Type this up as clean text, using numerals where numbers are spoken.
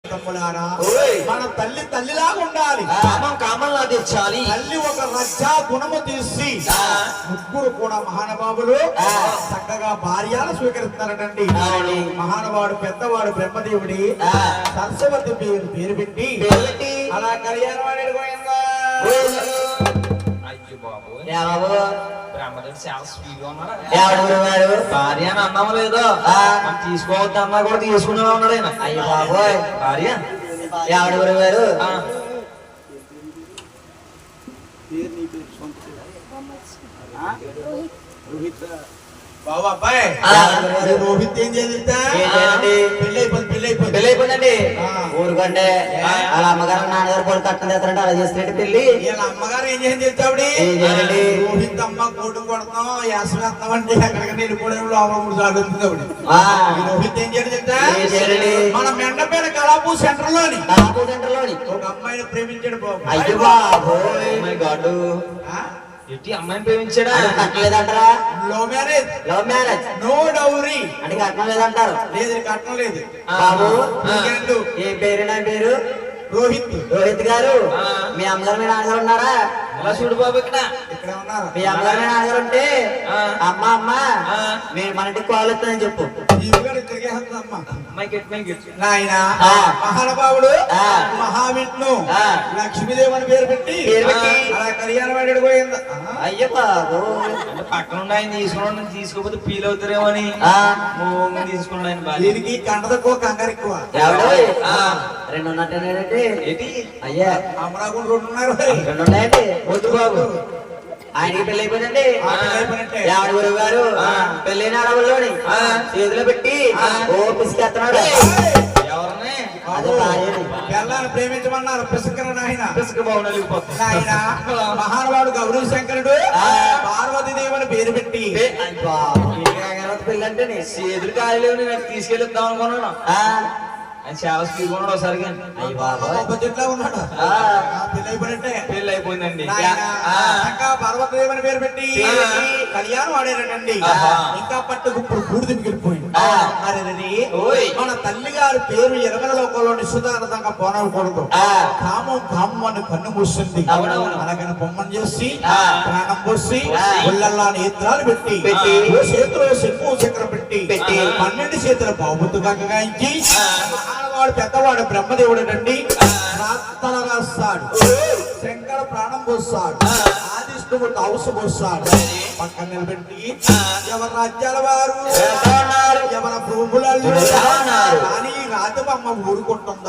మన తల్లి తల్లిలాగా ఉండాలి, కామల్లా తెచ్చాలి. తల్లి ఒక రజ్జా గుణము తీసి ముగ్గురు కూడా మహానుభావులు చక్కగా భార్యను స్వీకరిస్తున్నారటండి. మహానుభావుడు పెద్దవాడు బ్రహ్మదేవుడి సరస్వతి పేరు పెట్టి అలా కళ్యాణవాడి భార్య అని అన్నాము లేదో తీసుకోవద్దు అన్నా కూడా తీసుకునే ఉన్నాడు ఆయన. అయ్య బాబోయ్ భార్య ఎవడెవరు గారు బాబు అబ్బాయి రోహిత్ ఏం చేయాలండి? పెళ్లి అయిపోయిందండి. ఊరుకోండి అలా అమ్మగారు నాన్నగారు కూడా కట్టం తెస్తారంటే అలా చేస్తున్నట్టు పెళ్లి. వీళ్ళ అమ్మగారు ఏం చేయండి తెలుసావిడి? రోహిత్ అమ్మ కోటు కొడతాం యాసం వేస్తాం అంటే ఎక్కడికైనా వెళ్ళిపోవడం లోపల 3 సార్లు వస్తుంది ఆవిడ. రోహిత్ ఏం చేయాలి తెలుసా? మన మెండపేట కళాపూ సెంటర్ లోని ఒక అమ్మాయిని ప్రేమించాడు బాబు. అయ్యో బాబోయ్ మై గాడ్. ఎట్టి అమ్మాయిని ప్రేమించాడా? కట్టలేదంటారా? లవ్ మ్యారేజ్ నో డౌరీ అంటే కట్నం లేదంటారు. లేదు కట్నం లేదు బాబు. ఏ పేరు? నా పేరు రోహిత్ గారు. మీ అమ్మగారు మీ నాన్నగారు ఉన్నారా? చూడు బాబు ఇక్కడ ఉన్నారు. మీ అమ్మగారు మీ నాన్నగారు ఉంటే అమ్మ అమ్మ మీరు మన ఇంటికి కాల్ వస్తుందని చెప్పు. నాయన మహానుభావుడు మహావిష్ణు లక్ష్మీదేవి అని పేరు పెట్టి అలా కళ్యాణవాడి పోయింది. అయ్యో బాబు పక్కన ఆయన తీసుకోకపోతే ఫీల్ అవుతారేమో అని తీసుకున్నాను. దీనికి కండ తక్కువ కంగారు ఎక్కువ. రెండు ఉన్నట్టేనండి. ఏంటి అయ్యా అమరాకుడు 2 ఉన్నారు. 2 ఉన్నాయండి. వద్దు బాబు ఆయనకి పెళ్లి అయిపోయిందండి. ఎవరి గురువు గారు పెళ్ళైన అడవుల్లోని చేతిలో పెట్టి ఓ పిసికేస్తున్నాడు. ఎవరిని? అదే భార్యని. పిల్లల్ని ప్రేమించమన్నారు. పిసుకర నాయన పిసుక బాగుండాలి. నాయన మహానుభావుడు గౌరీ శంకరుడు పార్వతీదేవిని పేరు పెట్టి పెళ్ళి అంటే చేతులు కాయలేవు. నేను తీసుకెళ్ళిద్దాం అనుకున్నాను. ఆయన చాలా స్పీడ్ ఉన్నాడు ఒకసారి. చెట్లా ఉన్నాడు. పెళ్లి అయిపోయిందండి. పార్వతీదేవిని పేరు పెట్టి కళ్యాణం ఆడారండి. ఇంకా పట్టుకు కూడిది మిగిలిపోయింది. మన తల్లి గారి పేరు ఎరగల లోకంలో నిశ్చితార్థంగా పోనకూడదు. కామం అని కన్ను మూసింది. అలాగని బొమ్మను చేసి ప్రాణం పోసి ఒళ్ళల్లా నేత్రాలు పెట్టి చేతిలో సింహు చక్రం పెట్టి 12 చేతుల బాబుతుగా గాయించి మహానుభావుడు పెద్దవాడు బ్రహ్మదేవుడు అండి ప్రార్థన రాస్తాడు. శంకర ప్రాణం పోస్తాడు. ఆదిష్ణువు తౌసు పోస్తాడు. పక్కన నిలబెట్టి ఎవరి రాజ్యాల వారు ఎవరి భూములలో కానీ రాజమమ్మ ఊరుకుంటుందా?